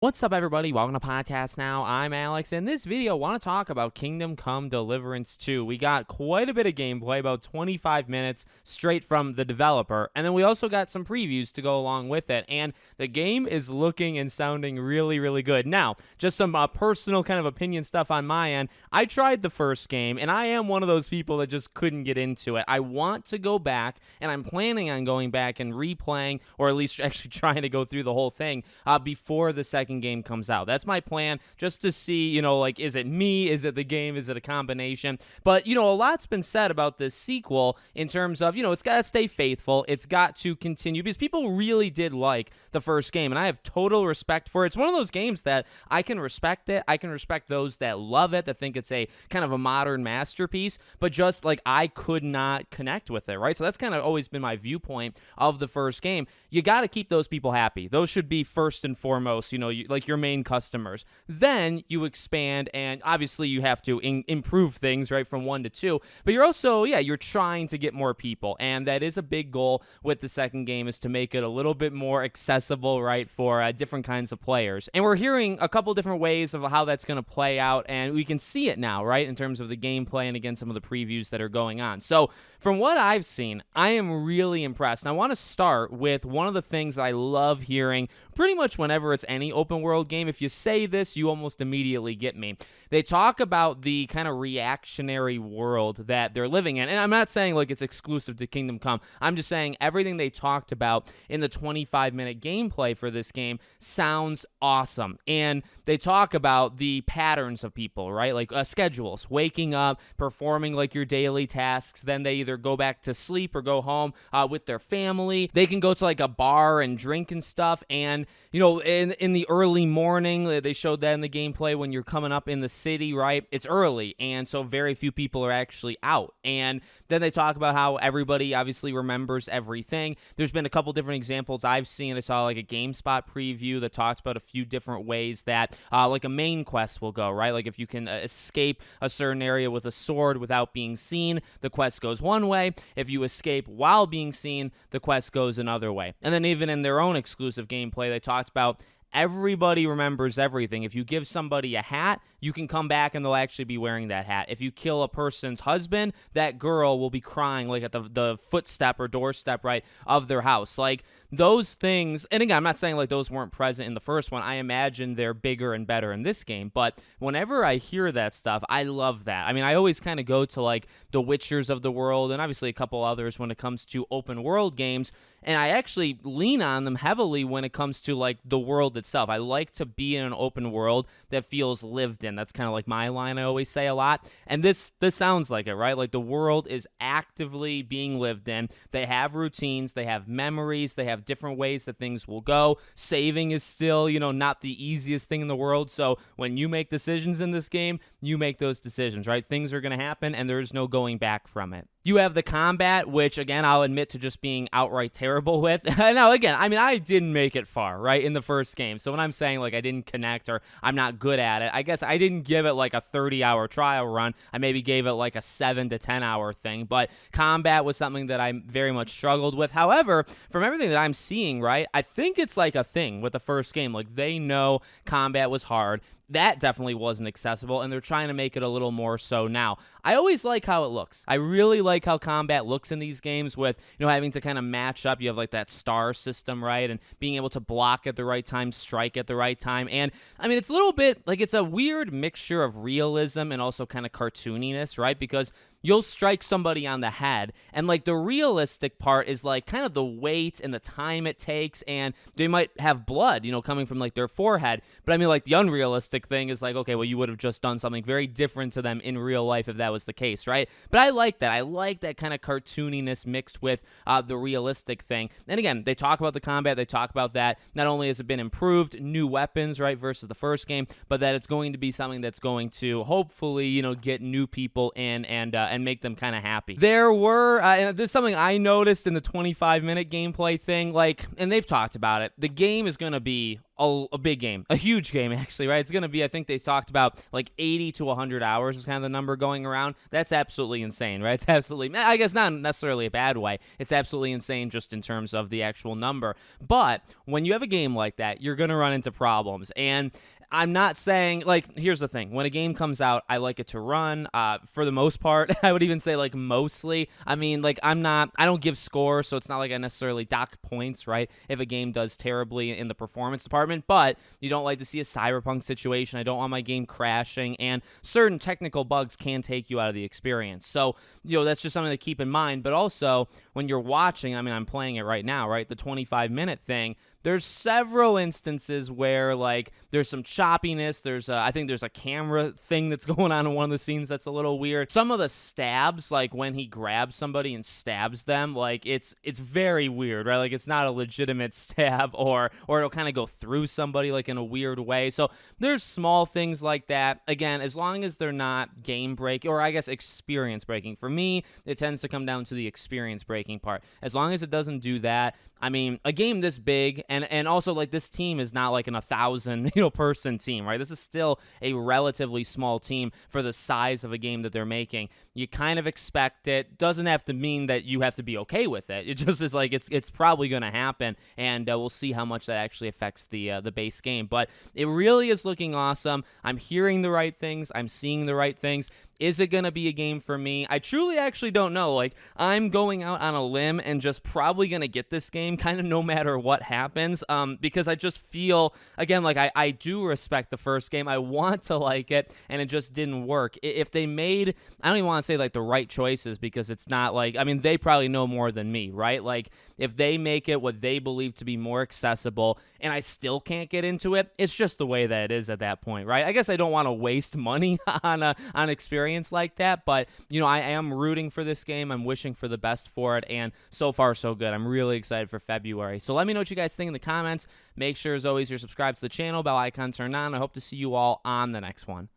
What's up, everybody? Welcome to Podcast Now. I'm Alex. In this video, I want to talk about Kingdom Come Deliverance 2. We got quite a bit of gameplay, about 25 minutes straight from the developer, and then we also got some previews to go along with it, and the game is looking and sounding really, really good. Now, just some personal kind of opinion stuff on my end. I tried the first game, and I am one of those people that just couldn't get into it. I want to go back, and I'm planning on going back and replaying, or at least actually trying to go through the whole thing before the second game comes out. That's my plan, just to see, like, is it me? Is it the game? Is it a combination? But, a lot's been said about this sequel in terms of, it's got to stay faithful. It's got to continue because people really did like the first game, and I have total respect for it. It's one of those games that I can respect it. I can respect those that love it, that think it's a kind of a modern masterpiece, but just like I could not connect with it, right? So that's kind of always been my viewpoint of the first game. You got to keep those people happy. Those should be first and foremost, like your main customers. Then you expand, and obviously you have to improve things, right, from 1 to 2. But you're also, you're trying to get more people, and that is a big goal with the second game, is to make it a little bit more accessible, right, for different kinds of players. And we're hearing a couple different ways of how that's going to play out, and we can see it now, right, in terms of the gameplay and, again, some of the previews that are going on. So from what I've seen, I am really impressed. And I want to start with one of the things that I love hearing pretty much whenever it's any open world game. If you say this, you almost immediately get me. They talk about the kind of reactionary world that they're living in. And I'm not saying like it's exclusive to Kingdom Come. I'm just saying everything they talked about in the 25-minute gameplay for this game sounds awesome. And they talk about the patterns of people, right? Like schedules, waking up, performing like your daily tasks. Then they either go back to sleep or go home with their family. They can go to like a bar and drink and stuff. And, in the early morning, they showed that in the gameplay when you're coming up in the city, right? It's early, and so very few people are actually out. And then they talk about how everybody obviously remembers everything. There's been a couple different examples I've seen. I saw like a GameSpot preview that talks about a few different ways that like a main quest will go, right? Like if you can escape a certain area with a sword without being seen, the quest goes one way. If you escape while being seen, the quest goes another way. And then even in their own exclusive gameplay, they talked about everybody remembers everything. If you give somebody a hat, you can come back and they'll actually be wearing that hat. If you kill a person's husband, that girl will be crying like at the footstep or doorstep, right, of their house. Like those things, and again, I'm not saying like those weren't present in the first one. I imagine they're bigger and better in this game, but whenever I hear that stuff, I love that. I mean, I always kind of go to like the Witchers of the world and obviously a couple others when it comes to open world games, and I actually lean on them heavily when it comes to like the world itself. I like to be in an open world that feels lived in. That's kind of like my line I always say a lot. And this sounds like it, right? Like the world is actively being lived in. They have routines, they have memories, they have different ways that things will go. Saving is still, not the easiest thing in the world. So when you make decisions in this game, you make those decisions, right? Things are going to happen and there's no going back from it. You have the combat, which, again, I'll admit to just being outright terrible with. Now, again, I mean, I didn't make it far, right, in the first game. So when I'm saying, like, I didn't connect or I'm not good at it, I guess I didn't give it, like, a 30-hour trial run. I maybe gave it, like, a 7 to 10-hour thing. But combat was something that I very much struggled with. However, from everything that I'm seeing, right, I think it's, like, a thing with the first game. Like, they know combat was hard. That definitely wasn't accessible, and they're trying to make it a little more so now. I always like how it looks. I really like how combat looks in these games with, having to kind of match up. You have like that star system, right? And being able to block at the right time, strike at the right time. And I mean, it's a little bit like it's a weird mixture of realism and also kind of cartooniness, right? Because you'll strike somebody on the head, and like the realistic part is like kind of the weight and the time it takes, and they might have blood, coming from like their forehead. But I mean, like the unrealistic thing is like, okay, well, you would have just done something very different to them in real life if that was the case, right? But I like that. I like that kind of cartooniness mixed with the realistic thing. And again, they talk about the combat. They talk about that not only has it been improved, new weapons, right, versus the first game, but that it's going to be something that's going to hopefully, get new people in and make them kind of happy. There were, and this is something I noticed in the 25-minute gameplay thing, like, and they've talked about it, the game is going to be a big game, a huge game, actually, right? It's going to be, I think they talked about like 80 to 100 hours is kind of the number going around. That's absolutely insane, right? It's absolutely, I guess not necessarily a bad way. It's absolutely insane just in terms of the actual number. But when you have a game like that, you're going to run into problems. And I'm not saying, like, here's the thing. When a game comes out, I like it to run. For the most part, I would even say, like, mostly. I mean, like, I don't give scores, so it's not like I necessarily dock points, right, if a game does terribly in the performance department. But you don't like to see a cyberpunk situation. I don't want my game crashing, and certain technical bugs can take you out of the experience. So, that's just something to keep in mind. But also, when you're watching, I mean, I'm playing it right now, right, the 25-minute thing, there's several instances where, like, there's some choppiness. I think there's a camera thing that's going on in one of the scenes that's a little weird. Some of the stabs, like when he grabs somebody and stabs them, like, it's very weird, right? Like, it's not a legitimate stab, or it'll kind of go through somebody, like, in a weird way. So there's small things like that. Again, as long as they're not game breaking, or I guess experience breaking. For me, it tends to come down to the experience breaking part. As long as it doesn't do that, I mean, a game this big, and also, like, this team is not like an 1,000 person team, right? This is still a relatively small team for the size of a game that they're making. You kind of expect it. Doesn't have to mean that you have to be okay with it. It just is like it's probably going to happen, and we'll see how much that actually affects the base game. But it really is looking awesome. I'm hearing the right things. I'm seeing the right things. Is it going to be a game for me? I truly actually don't know. Like, I'm going out on a limb and just probably going to get this game kind of no matter what happens, because I just feel, again, like I do respect the first game. I want to like it, and it just didn't work. If they made, I don't even want to say, like, the right choices, because it's not like, I mean, they probably know more than me, right? Like, if they make it what they believe to be more accessible and I still can't get into it, it's just the way that it is at that point, right? I guess I don't want to waste money on experience like that, but, I am rooting for this game. I'm wishing for the best for it, and so far, so good. I'm really excited for February. So let me know what you guys think in the comments. Make sure, as always, you're subscribed to the channel, bell icon turned on. I hope to see you all on the next one.